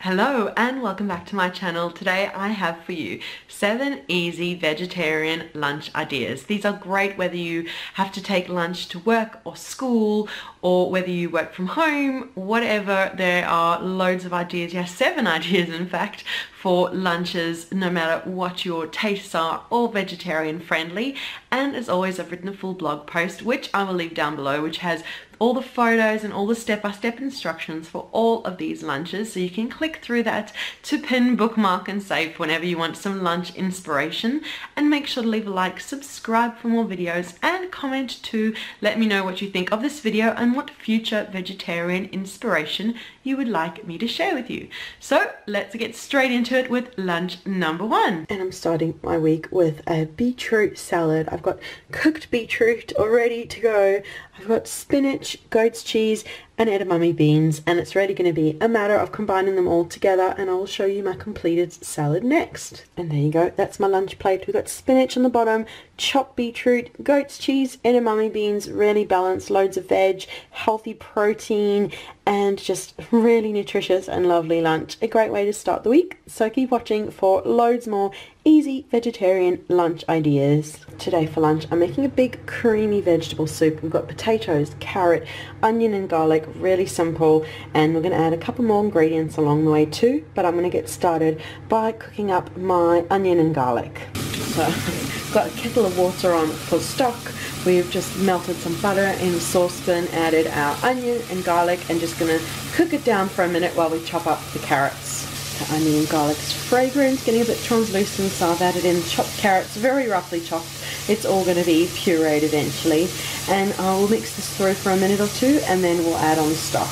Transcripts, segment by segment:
Hello and welcome back to my channel. Today I have for you 7 easy vegetarian lunch ideas. These are great whether you have to take lunch to work or school, or whether you work from home, whatever. There are loads of ideas, yes, 7 ideas in fact, for lunches, no matter what your tastes are, all vegetarian friendly. And as always, I've written a full blog post, which I will leave down below, which has all the photos and all the step-by-step instructions for all of these lunches, so you can click through that to pin, bookmark and save whenever you want some lunch inspiration. And make sure to leave a like, subscribe for more videos, and comment to let me know what you think of this video and what future vegetarian inspiration you would like me to share with you. So let's get straight into it with lunch number 1. And I'm starting my week with a beetroot salad. I've got cooked beetroot all ready to go. I've got spinach, goat's cheese and edamame beans, and it's really going to be a matter of combining them all together, and I'll show you my completed salad next. And there you go, that's my lunch plate. We've got spinach on the bottom, chopped beetroot, goat's cheese, edamame beans, really balanced, loads of veg, healthy protein, and just really nutritious and lovely lunch. A great way to start the week, so keep watching for loads more easy vegetarian lunch ideas. Today for lunch I'm making a big creamy vegetable soup. We've got potatoes, carrot, onion and garlic, really simple, and we're going to add a couple more ingredients along the way too, but I'm going to get started by cooking up my onion and garlic. So I've got a kettle of water on for stock. We've just melted some butter in a saucepan, added our onion and garlic, and just going to cook it down for a minute while we chop up the carrots. The onion and garlic's fragrance getting a bit translucent, so I've added in chopped carrots, very roughly chopped. It's all going to be pureed eventually, and I'll mix this through for a minute or two, and then we'll add on the stock.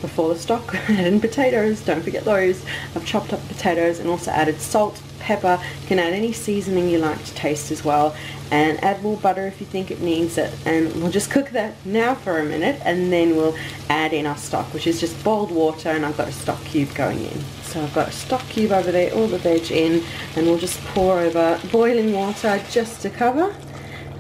Before the stock, add in potatoes, don't forget those. I've chopped up potatoes and also added salt, pepper. You can add any seasoning you like to taste as well, and add more butter if you think it needs it, and we'll just cook that now for a minute, and then we'll add in our stock, which is just boiled water, and I've got a stock cube going in. So I've got a stock cube over there, all the veg in, and we'll just pour over boiling water just to cover,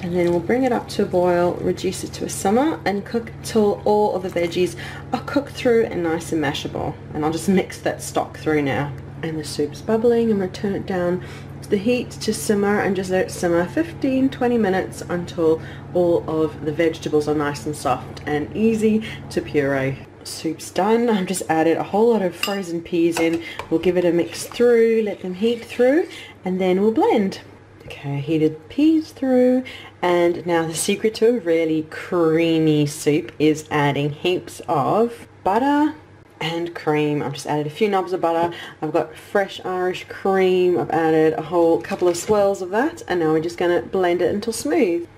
and then we'll bring it up to a boil, reduce it to a simmer, and cook till all of the veggies are cooked through and nice and mashable. And I'll just mix that stock through now. And the soup's bubbling, and we'll turn it down to the heat to simmer, and just let it simmer 15-20 minutes until all of the vegetables are nice and soft and easy to puree. Soup's done. I've just added a whole lot of frozen peas in. We'll give it a mix through, let them heat through, and then we'll blend. Okay, heated peas through, and now the secret to a really creamy soup is adding heaps of butter and cream. I've just added a few knobs of butter. I've got fresh Irish cream. I've added a whole couple of swirls of that, and now we're just going to blend it until smooth.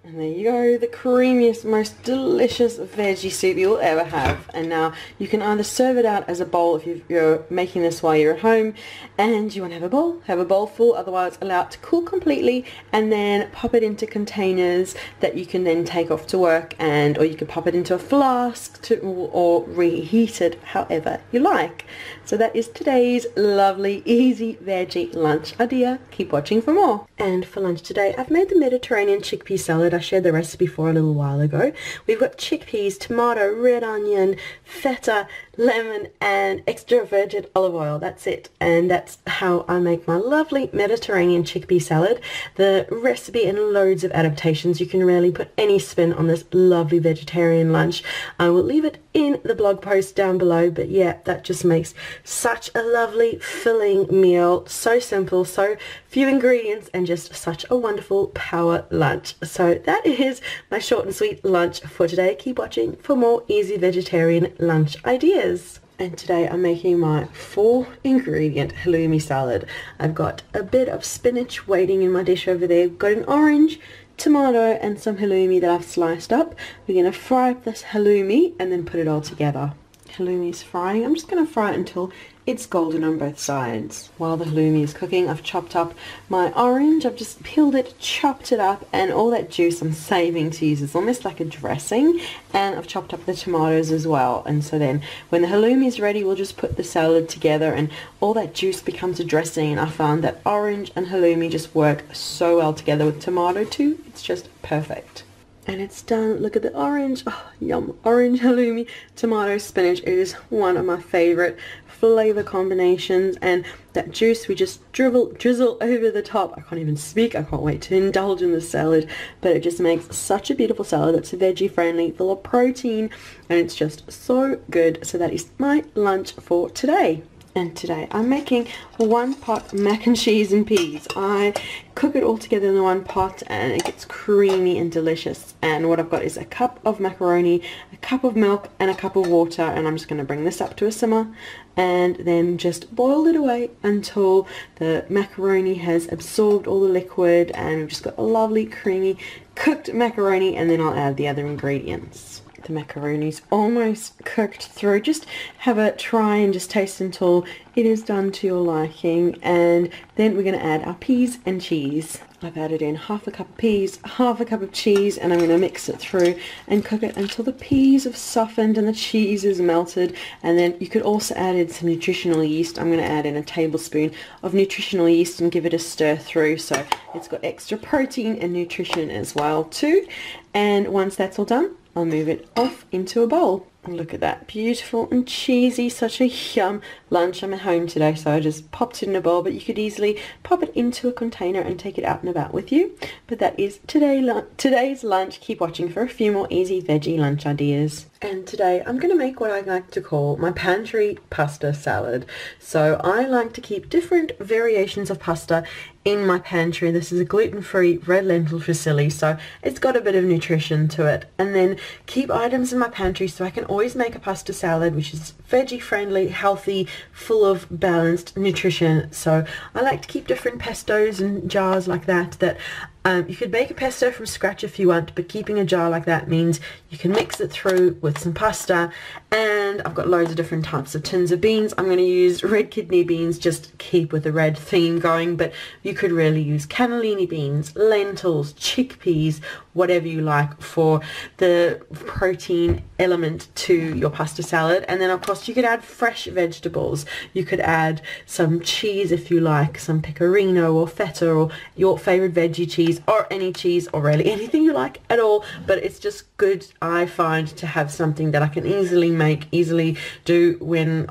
And there you go, the creamiest, most delicious veggie soup you'll ever have. And now you can either serve it out as a bowl if you're making this while you're at home and you want to have a bowl full, otherwise allow it to cool completely, and then pop it into containers that you can then take off to work, or you can pop it into a flask or reheat it however you like. So that is today's lovely easy veggie lunch idea. Keep watching for more. And for lunch today I've made the Mediterranean chickpea salad. I shared the recipe for a little while ago. We've got chickpeas, tomato, red onion, feta, lemon and extra virgin olive oil. That's it, and that's how I make my lovely Mediterranean chickpea salad. The recipe and loads of adaptations. You can really put any spin on this lovely vegetarian lunch. I will leave it in the blog post down below, but yeah, that just makes such a lovely filling meal. So simple, so few ingredients, and just such a wonderful power lunch. So that is my short and sweet lunch for today. Keep watching for more easy vegetarian lunch ideas. And today I'm making my 4 ingredient halloumi salad. I've got a bit of spinach waiting in my dish over there. Got an orange, tomato and some halloumi that I've sliced up. We're going to fry up this halloumi and then put it all together. Halloumi's frying. I'm just going to fry it until it's golden on both sides. While the halloumi is cooking, I've chopped up my orange. I've just peeled it, chopped it up, and all that juice I'm saving to use. It's almost like a dressing. And I've chopped up the tomatoes as well. And so then when the halloumi is ready, we'll just put the salad together and all that juice becomes a dressing. And I found that orange and halloumi just work so well together with tomato too. It's just perfect. and it's done. Look at the orange, oh yum, orange halloumi, tomato, spinach. It is one of my favorite flavor combinations, and that juice we just drizzle over the top. I can't even speak. I can't wait to indulge in this salad, but it just makes such a beautiful salad that's veggie friendly, full of protein, and it's just so good. So that is my lunch for today. And today I'm making one pot mac and cheese and peas. I cook it all together in the one pot and it gets creamy and delicious. And what I've got is a cup of macaroni, a cup of milk and a cup of water, and I'm just going to bring this up to a simmer and then just boil it away until the macaroni has absorbed all the liquid and we've just got a lovely creamy cooked macaroni, and then I'll add the other ingredients. The macaroni's almost cooked through. Just have a try and just taste until it is done to your liking, and then we're going to add our peas and cheese. I've added in half a cup of peas, half a cup of cheese, and I'm going to mix it through and cook it until the peas have softened and the cheese is melted. And then you could also add in some nutritional yeast. I'm going to add in a tablespoon of nutritional yeast and give it a stir through, so it's got extra protein and nutrition as well too. And once that's all done, I'll move it off into a bowl. And look at that, beautiful and cheesy, such a yum lunch. I'm at home today, so I just popped it in a bowl, but you could easily pop it into a container and take it out and about with you. But that is today's lunch. Keep watching for a few more easy veggie lunch ideas. And today I'm going to make what I like to call my pantry pasta salad. So I like to keep different variations of pasta in my pantry. This is a gluten-free red lentil fusilli, so it's got a bit of nutrition to it. And then keep items in my pantry so I can always make a pasta salad which is veggie friendly, healthy, full of balanced nutrition. So I like to keep different pestos and jars like that. You could make a pesto from scratch if you want, but keeping a jar like that means you can mix it through with some pasta. And I've got loads of different types of tins of beans. I'm going to use red kidney beans just to keep with the red theme going, but you could really use cannellini beans, lentils, chickpeas, whatever you like for the protein element to your pasta salad. And then of course you could add fresh vegetables. You could add some cheese if you like, some pecorino or feta or your favorite veggie cheese, or any cheese, or really anything you like at all. But it's just good, I find, to have something that I can easily make, easily do when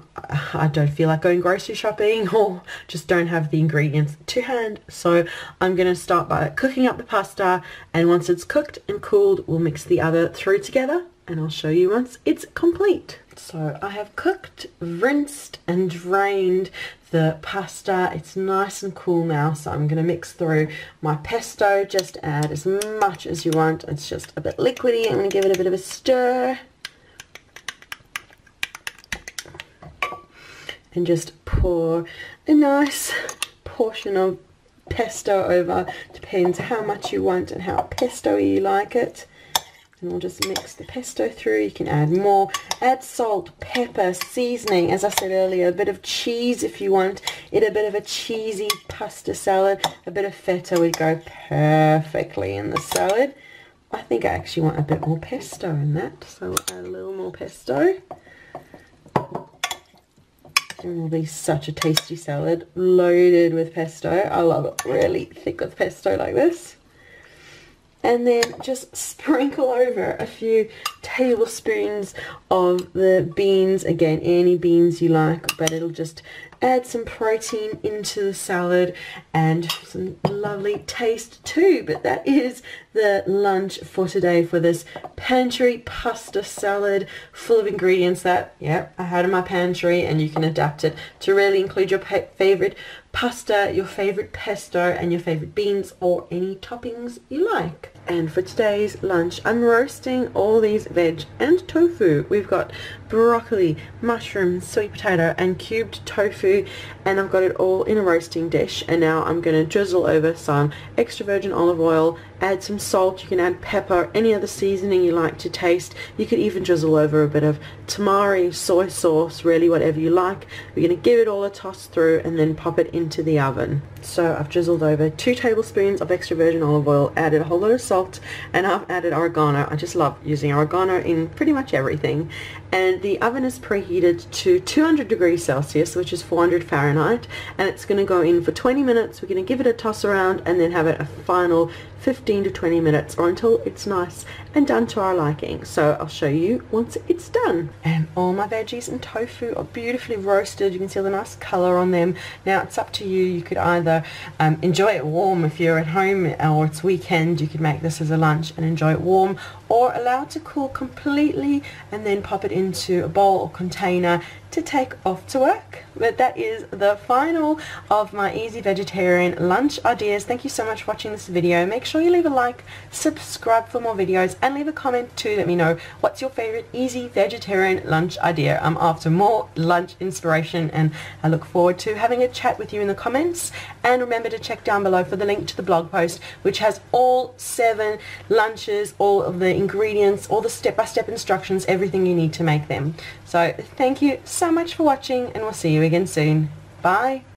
I don't feel like going grocery shopping or just don't have the ingredients to hand. So I'm going to start by cooking up the pasta, and once it's cooked and cooled, we'll mix the other through together and I'll show you once it's complete. So I have cooked, rinsed and drained the pasta. It's nice and cool now, so I'm going to mix through my pesto. Just add as much as you want. It's just a bit liquidy. I'm going to give it a bit of a stir and just pour a nice portion of pesto over. Depends how much you want and how pesto-y you like it. And we'll just mix the pesto through. You can add more, add salt, pepper, seasoning, as I said earlier, a bit of cheese if you want it, a bit of a cheesy pasta salad. A bit of feta would go perfectly in the salad. I think I actually want a bit more pesto in that, so we'll add a little more pesto. It will be such a tasty salad, loaded with pesto. I love it really thick with pesto like this. And then just sprinkle over a few tablespoons of the beans. Again, any beans you like, but it'll just add some protein into the salad and some lovely taste too. But that is the lunch for today for this pantry pasta salad full of ingredients that, yeah, I had in my pantry, and you can adapt it to really include your favorite pasta, your favorite pesto, and your favorite beans, or any toppings you like. And for today's lunch, I'm roasting all these veg and tofu. We've got broccoli, mushrooms, sweet potato, and cubed tofu, and I've got it all in a roasting dish. And now I'm going to drizzle over some extra virgin olive oil, add some salt. You can add pepper, any other seasoning you like to taste. You could even drizzle over a bit of tamari, soy sauce, really whatever you like. We're going to give it all a toss through and then pop it into the oven. So I've drizzled over 2 tablespoons of extra virgin olive oil, added a whole lot of salt, and I've added oregano. I just love using oregano in pretty much everything. And the oven is preheated to 200 degrees Celsius, which is 400 Fahrenheit, and it's going to go in for 20 minutes. We're going to give it a toss around and then have it a final 15 15 to 20 minutes or until it's nice and done to our liking. So I'll show you once it's done. And all my veggies and tofu are beautifully roasted. You can see the nice color on them. Now it's up to you. You could either enjoy it warm if you're at home or it's weekend. You could make this as a lunch and enjoy it warm, or allow it to cool completely and then pop it into a bowl or container to take off to work. But that is the final of my easy vegetarian lunch ideas. Thank you so much for watching this video. Make sure you leave a like, subscribe for more videos, and leave a comment too. Let me know what's your favorite easy vegetarian lunch idea. I'm after more lunch inspiration, and I look forward to having a chat with you in the comments. And remember to check down below for the link to the blog post, which has all 7 lunches, all of the ingredients, all the step-by-step instructions, everything you need to make them. So thank you so much for watching, and we'll see you again soon. Bye.